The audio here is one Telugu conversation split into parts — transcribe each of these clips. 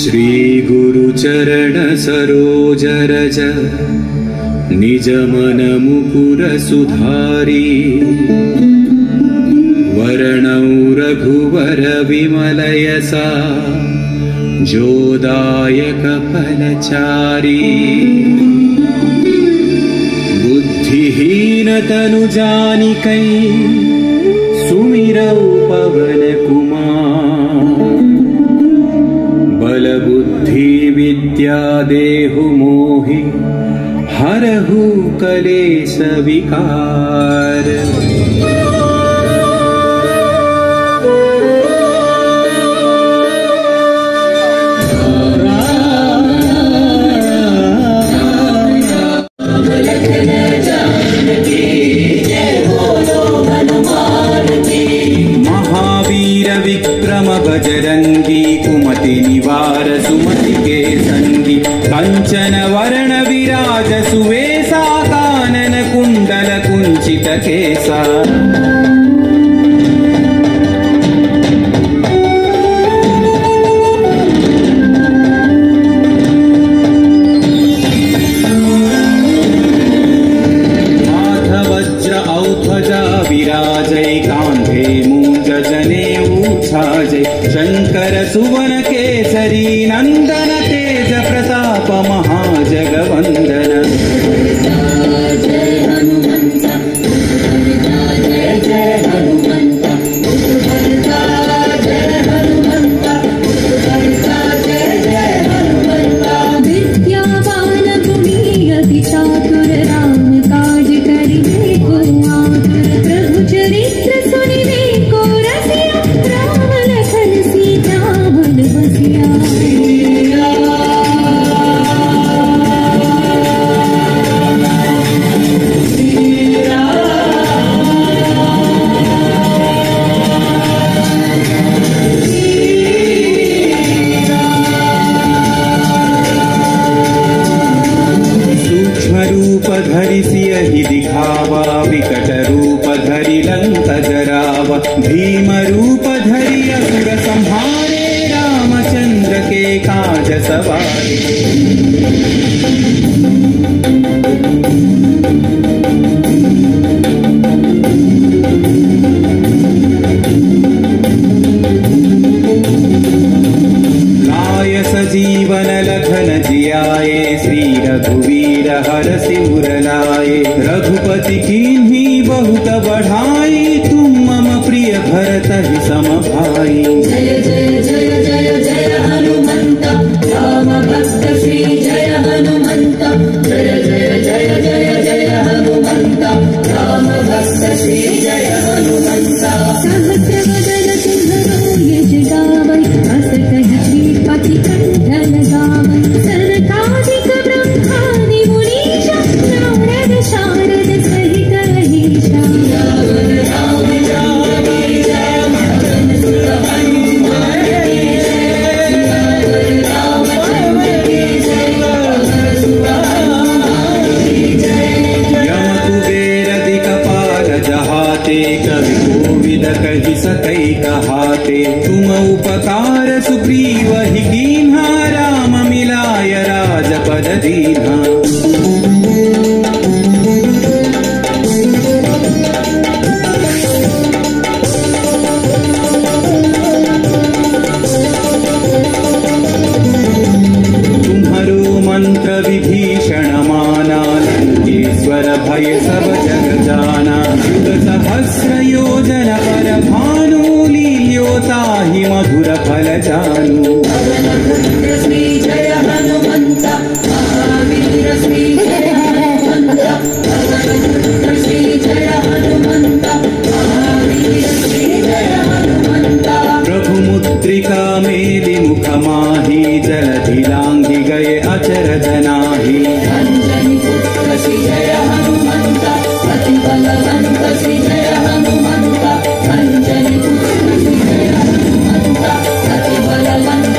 श्री गुरु चरण सरोज रज निज मन मुकुर सुधारी वरणौ रघुवर विमल यसा जोदायक फलचारी बुद्धिहीन तनु जानिकै सुमिरौ पवन कुमार बल बुद्धि विद्या देहु मोहि हरहु कलेश विकार। महावीर विक्रम बजरंगी कुमति निवार सुमति के संगी कंचन वरण विराज सुवेसा कानन कुंडल कुंचित केसा। विराजय कांधे मूंज जनेऊ छाजय शंकर सुवन केसरी नंदन तेज प्रताप महाजगवंदन। दिखावा विकट रूप धरि लंक जरावा भीम रूप धरि असुर संहारे रामचंद्र के काज सवारे। जीवन लखन जियाए श्री रघुवीर हरषि उर लाए रघुपति कीन्ही बहुत बढ़ाई तुम मम प्रिय भरत ही सम भाई। जय जय जय जय जय हनुमंत राम भक्त श्री जय हनुमंत जय जय जय जय जय हनुमंत राम भक्त श्री जय हनुमंत। सहस्र वदन तुम्हरो यश गावै अस कहि श्रीपति कंठ लगावै सनकादिक ब्रह्मादि मुनीश नारद शारद सहित अहीशा। राम जानकी जय भजन सुत हनुमान की जय रामचंद्र की जय सुत हनुमान की जय। यम कुबेर दिक्पाल जहाते कवि कोविद कहि सकै कहाते तुम उपकार सुग्रीव ही कीन्हा राम मिलाय राजपद दीन्हा। तुम्हारो मंत्र विभीषण माना लंकेश्वर भय सब जग जाना युग सहस्र योजन पर भानु लील्योताहि मधुर फल जानू। श्री जय हनुमंत महावीर श्री जय हनुमंत श्री जय हनुमंत महावीर श्री जय हनुमंत। प्रभु मुद्रिका मेलि मुख माही जलधि लांघि गए अचरज नाही। अंजनी पुत्र श्री जय हनुमंत अति बलवंत श्री जय हनुमंत अंजनी पुत्र श्री जय हनुमंत अति बलवंत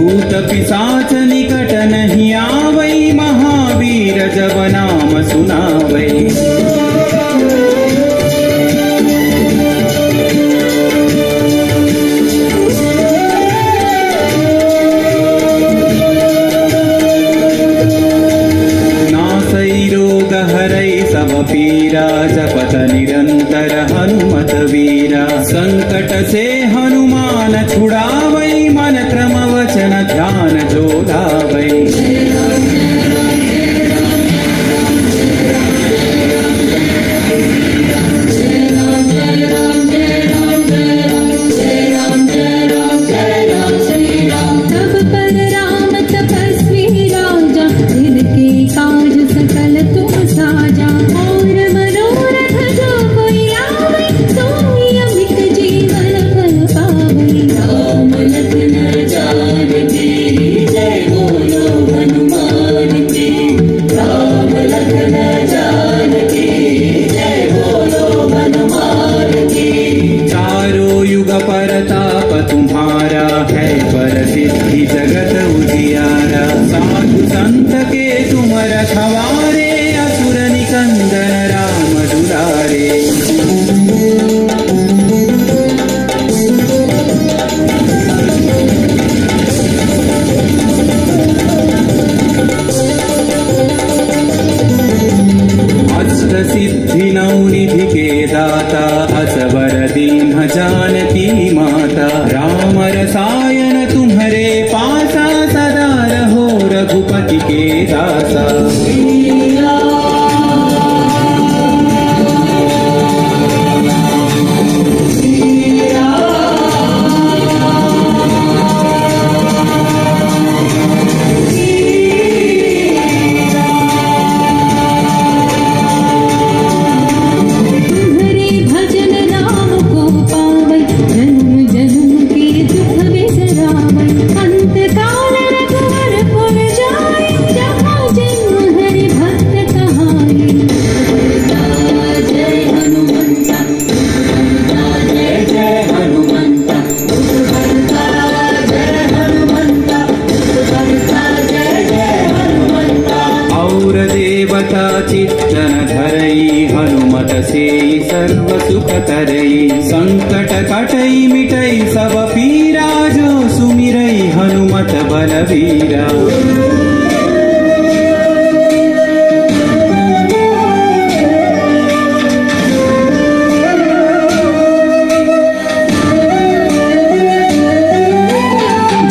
भूत पिशाच निकट नहीं आवै, महावीर जब नाम सुनावै। सब पीरा जपत निरंतर हनुमत वीरा। संकट से हनुमान छुड़ावै, मन क्रम वचन ध्यान जो लावै। निधि के दाता असवर दीन जानकी माता। राम रसायन तुम्हारे पासा, सदा रहो रघुपति के दासा। चित्तन धरई हनुमत से सर्व सुख करई। संकट कटई मिटई सब पीरा, जो सुमिरई हनुमत बलवीरा।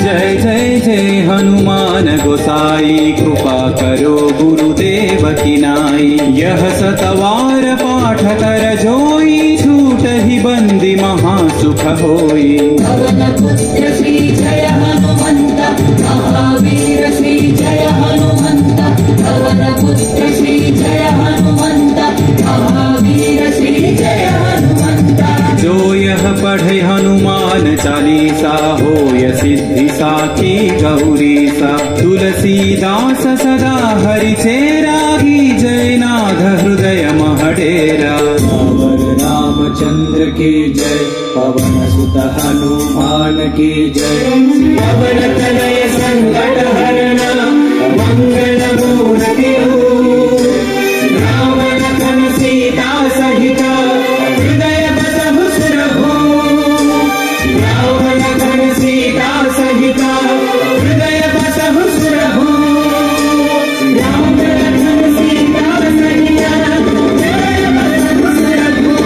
जय जय जय हनुमान गोसाई, कृपा करो गुरुदेव की नाई। यह सतवार पाठ कर जोई, छूट ही बंदी महासुख होई। पवन पुत्र श्री जय हनुमंत, महावीर श्री जय हनुमंत। पवन पुत्र श्री जय हनुमंत, महावीर श्री जय हनुमंत। जो यह पढ़े हनुमान चालीसा, होय सिद्धि साखी गौरीसा। तुलसीदास सदा हरि चेरा, जय नाथ हृदय महडेरा। रामचंद्र की जय, पवन सुत हनुमान की जय। पवन तनय संकट हरना, मंगल मूर्ति राम लखन सीता सहित, हृदय बसहु सुरभूप। राम लखन सीता सहित, हृदय बसहु सुरभूप। राम लखन सीता सहित, हृदय बसहु सुरभूप।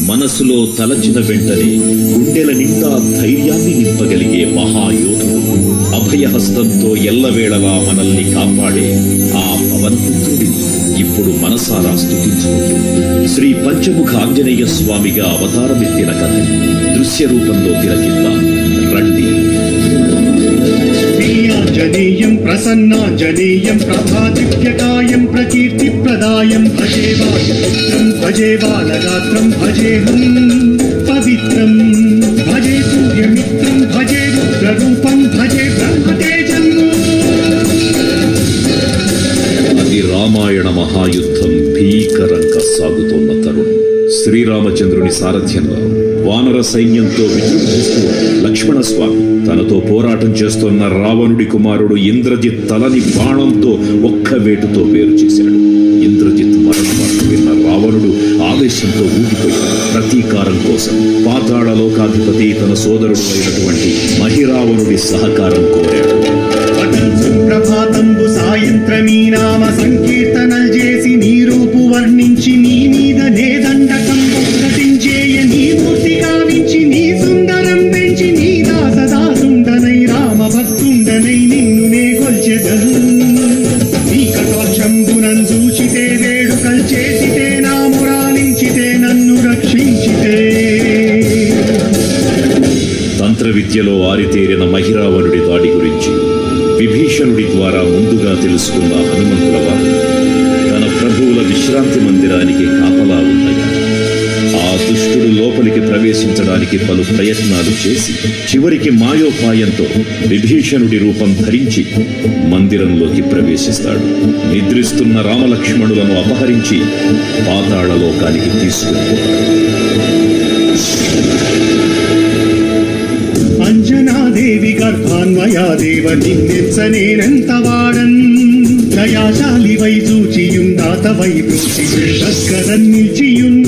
మనసులో తలచిన వెంటనే గుండెల నిండా ధైర్యాన్ని నింపగలిగే మహాయోధుడు, అభయ అభయహస్తంతో ఎల్లవేళలా మనల్ని కాపాడే ఆ పవనపుత్రుడిని ఇప్పుడు మనసారా స్తుతించుకుంటూ శ్రీ పంచముఖ ఆంజనేయ స్వామిగా అవతారమెత్తిన కథ దృశ్య రూపంలో తిలకిద్దాం రండి. ఆంజనేయం ప్రసన్నాంజనేయం ప్రభాదివ్యకాయం ప్రకీర్తిప్రదాయం భజే వాయుపుత్రం భజే బాలగాత్రం భజేహం పవిత్రం భజే సూర్యమిత్రం భజే రుద్రరూపం భజే బ్రహ్మతేజం. అది రామాయణ మహాయుద్ధం భీకరంగా సాగుతోన్న తరుణం. శ్రీరామచంద్రుని సారథ్యంలో వానర సైన్యంతో విజృంభిస్తూ లక్ష్మణస్వామి తనతో పోరాటం చేస్తున్న రావణుడి కుమారుడు ఇంద్రజిత్ తలని బాణంతో ఒక్క వేటుతో వేరు చేశాడు. ఇంద్రజిత్ మరణ వార్త విన్న రావణుడు ఆవేశంతో ఊగిపోయాడు. ప్రతీకారం కోసం పాతాళ లోకాధిపతి తన సోదరుడు అయినటువంటి మహిరావణుడి సహకారం కోరాడు. ప్రభాతంబు సాయంత్రమీ నామ సంకీర్తనలు చేసి నీ రూపు వర్ణించి నీ మీద నేదండకం ప్రకటించేయ నీ మూర్తి కావించి నీ సుందరం పెంచి నీ దాసదాసుండనై రామ భక్తుండనై నిన్ను నే గొల్చెదను. నీ కటాక్షంబునం చూచితే వేడుకలు చేసితే నా మురాలించితే నన్ను రక్షించితే. తంత్ర విద్యలో ఆరితేరిన మహిరావణుడి దాడి గురించి విభీషణుడి ద్వారా ముందుగా తెలుసుకున్న హనుమంతుల వారు తన ప్రభువుల విశ్రాంతి మందిరానికి కాపలా ఉండగా ఆ దుష్టుడు లోపలికి ప్రవేశించడానికి పలు ప్రయత్నాలు చేసి చివరికి మాయోపాయంతో విభీషణుడి రూపం ధరించి మందిరంలోకి ప్రవేశిస్తాడు. నిద్రిస్తున్న రామలక్ష్మణులను అపహరించి పాతాళ లోకానికి తీసుకుపోతాడు. అంజనాదేవి గర్భాన్వయాదేవ నిన్నెచ్చనేనంత వాడన్ దయాశాలి వై చూచియుం దాత వై బ్రోచి దగ్గరన్ నిల్చియున్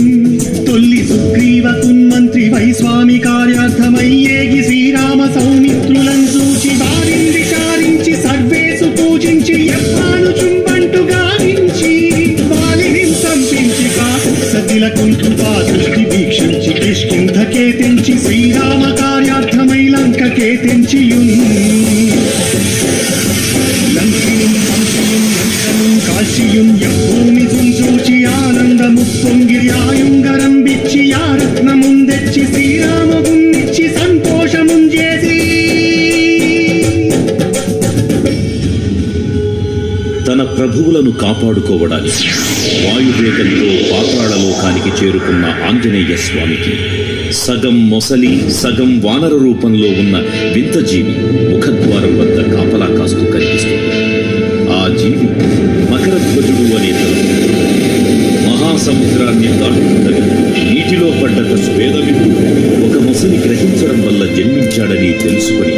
తొల్లి సుగ్రీవకున్ మంత్రి వై స్వామి కార్యార్థమయ్యేగి శ్రీరామ సౌమిత్రులను చూచి వారిని విచారించి సర్వేసు పూజించి ఎవ్వాను చుంబంటు గావించి వాలిని సంపించి కాకుసతిలకుంటు దృష్టి వీక్షించి కిష్కింధకే తెంచి శ్రీరామ కార్యార్థమై లంకకే తెంచియున్ లంకిని సంశయం లంకను కాశియున్ యభూమి చూచి ఆనందము పొంగిర్యాయుంగరం బిచ్చి ఆ రత్నముందెచ్చి శ్రీరామగున్నిచ్చి సంతోషమున్ చేసి. తన ప్రభువులను కాపాడుకోవడానికి వాయువేగంతో పాతాళలోకానికి చేరుకున్న ఆంజనేయ స్వామికి సగం మొసలి సగం వానర రూపంలో ఉన్న వింత జీవి ముఖద్వారం వద్ద కాపలా కాస్తూ కనిపిస్తుంది. ఆ జీవి మకరధ్వజుడు అనే మహాసముద్రాన్ని దాటుతుండగా నీటిలో పడ్డ స్వేదవిధుడు ఒక మొసలి గ్రహించడం వల్ల జన్మించాడని తెలుసుకుని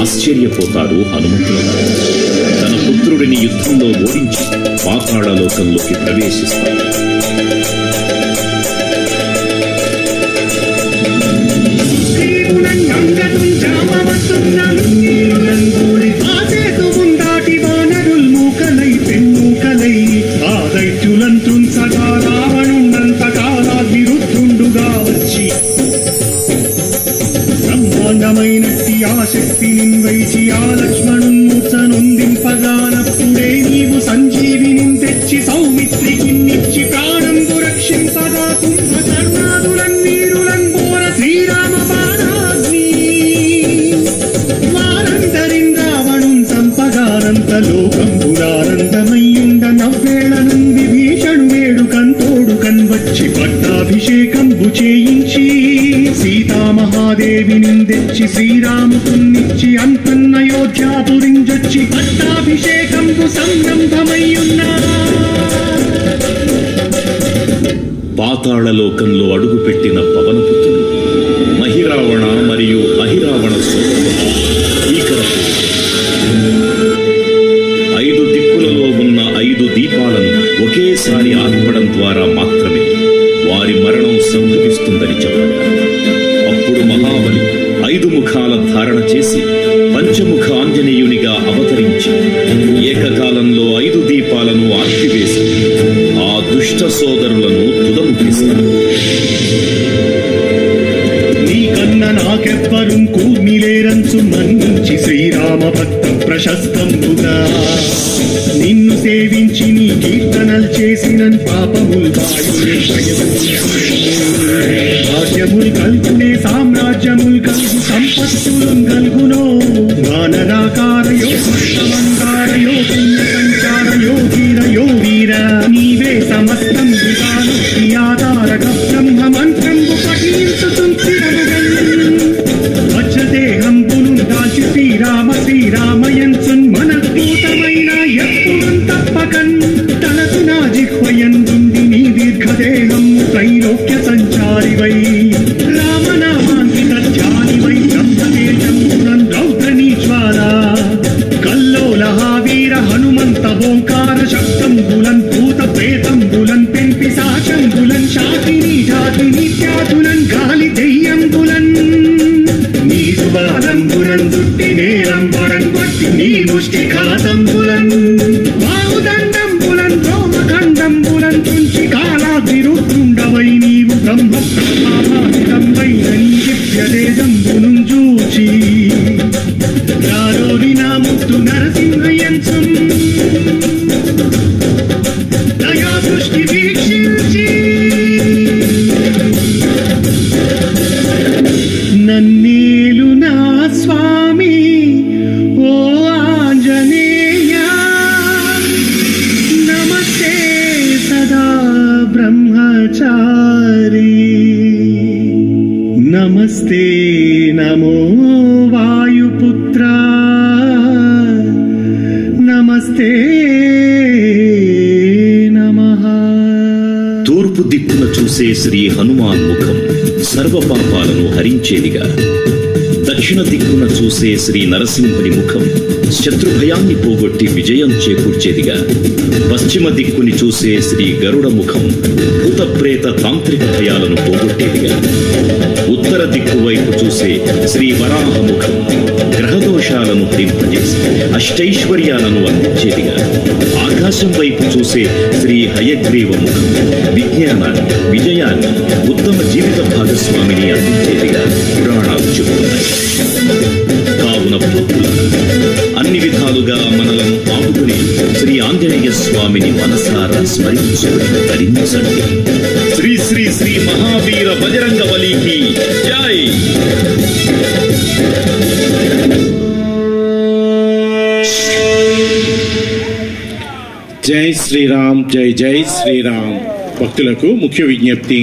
ఆశ్చర్యపోతాడు హనుమంతుల వారు. తన పుత్రుడిని యుద్ధంలో ఓడించి పాతాళలోకంలోకి ప్రవేశిస్తాడు. బ్రహ్మాండమైనట్టి ఆ శక్తిని వైచి ఆ లక్ష్మణున్ముచ్చనొందింపగానప్పుడే నీవు సంజీవిని తెచ్చి సౌమిత్రికిన్నిచ్చి ప్రాణంబు రక్షింపగా కుంభకర్ణాదులన్ వీరులన్ బోర శ్రీరామ బాణాగ్ని వారందరిన్ రావణున్ సంపగానంత లోకంబురానందమయ్యుండ నవ్వేళను విభీషణు వేడుకంతోడు కన్వచ్చి పట్టాభిషేకంబు చేయించి సీతామహాదేవిని తెచ్చి శ్రీరాముకున్నిచ్చి అంతన్నయోధ్యాపురించొచ్చి పట్టాభిషేకంబు సంరంభమయ్యున్నా. పాతాళలోకంలో అడుగుపెట్టిన పవనపుత్రుడు మహిరావణ మరియు అహిరావణ సోదరులు భీకరపు 5 దిక్కులలో ఉన్న 5 దీపాలను ఒకేసారి ఆర్పడం ద్వారా మాత్రమే వారి మరణం సంభవిస్తుందని చెప్పారు. అప్పుడు మహాబలి 5 ముఖాల ధారణ చేసి పంచముఖ ఆంజనేయునిగా అవతరించి ఏకకాలంలో 5 దీపాలను ఆర్పివేసి ఆ దుష్ట సోదరులను తుదముఖిస్తారు. నీకన్న నాకెవ్వరు కూర్మిలేరంచు మన్నించి శ్రీరామ భక్త ప్రశస్తంబుగా నిన్ను సేవించి నీ కీర్తనలు చేసిన పాపముల్ భాగ్యముల్ కల్గునే సామ్రాజ్యముల్ కల్గు సంపత్తులు కల్గునో వానరాకారయో మందారయో సంచారయో వీరయో వీర నీవే సమస్తం విధానం నీ ఆధారక బ్రహ్మ మంత్రంబు పఠించుతుంచిరముగన్ వజ్రదేహంబును దాల్చి శ్రీరామయన్సున్ మనద్భూతమైన ఎప్పుడం తప్పకన్ తనకు నా జిహ్వయందుంది నీ దీర్ఘదేహం త్రైలోక్య సంచారివై రామనామాంకిత ధ్యానివై బ్రహ్మతేజంబునన్ రౌద్రనీ జ్వాల కల్లోలహ వీర హనుమంత ఓంకార శబ్దంబులన్ భూత ప్రేతంబులన్ పెంపిశాచంబులన్ శాకిని జాతిని త్యాతులన్ గాలి దెయ్యంబులన్ నీరు బాలంబులన్ దుట్టి నేలంబులన్ వట్టి నీ ముష్టి ఖాతంబులన్ బాహుదండంబులన్ రోమఖండంబులన్ తుంచి కాలాభిరుద్రుండవై నీవు బ్రహ్మ ప్రభాభాసితంబైన నీ దివ్యదేశంబును చూచి రారోరి నా ముత్తు నరసింహయన్సున్ దయా దృష్టి వీక్షించి నన్నేలు నా స్వామి ఓ ఆంజనేయ నమస్తే సదా బ్రహ్మచారి నమస్తే నమో వాయుపుత్ర నమస్తే నమః. తూర్పు దిక్కున చూసే శ్రీ హనుమాన్ ముఖం సర్వ పాపాలను హరించేదిగా, దక్షిణ దిక్కున చూసే శ్రీ నరసింహుని ముఖం శత్రుభయాన్ని పోగొట్టి విజయం చేకూర్చేదిగా, పశ్చిమ దిక్కుని చూసే శ్రీ గరుడ ముఖం భూతప్రేత తాంత్రిక భయాలను పోగొట్టేదిగా, ఉత్తర దిక్కు వైపు చూసే శ్రీ వరాహ ముఖం గ్రహదోషాలను హరింపజేసి అష్టైశ్వర్యాలను అందించేదిగా, ఆకాశం వైపు చూసే శ్రీ హయగ్రీవ ముఖం విజ్ఞానాన్ని, విజయాన్ని, ఉత్తమ జీవిత భాగస్వామిని అందించేదిగా పురాణాలు చెబుతున్నాయి. కావున భక్తులు అన్ని విధాలుగా మనలను ఆపుకుని శ్రీ ఆంజనేయ స్వామిని మనసారా స్మరించుకుని ధరించండి. శ్రీ శ్రీ శ్రీ మహావీర బజరంగ బలికి జై. జై శ్రీరామ్, జై జై శ్రీరామ్. భక్తులకు ముఖ్య విజ్ఞప్తి.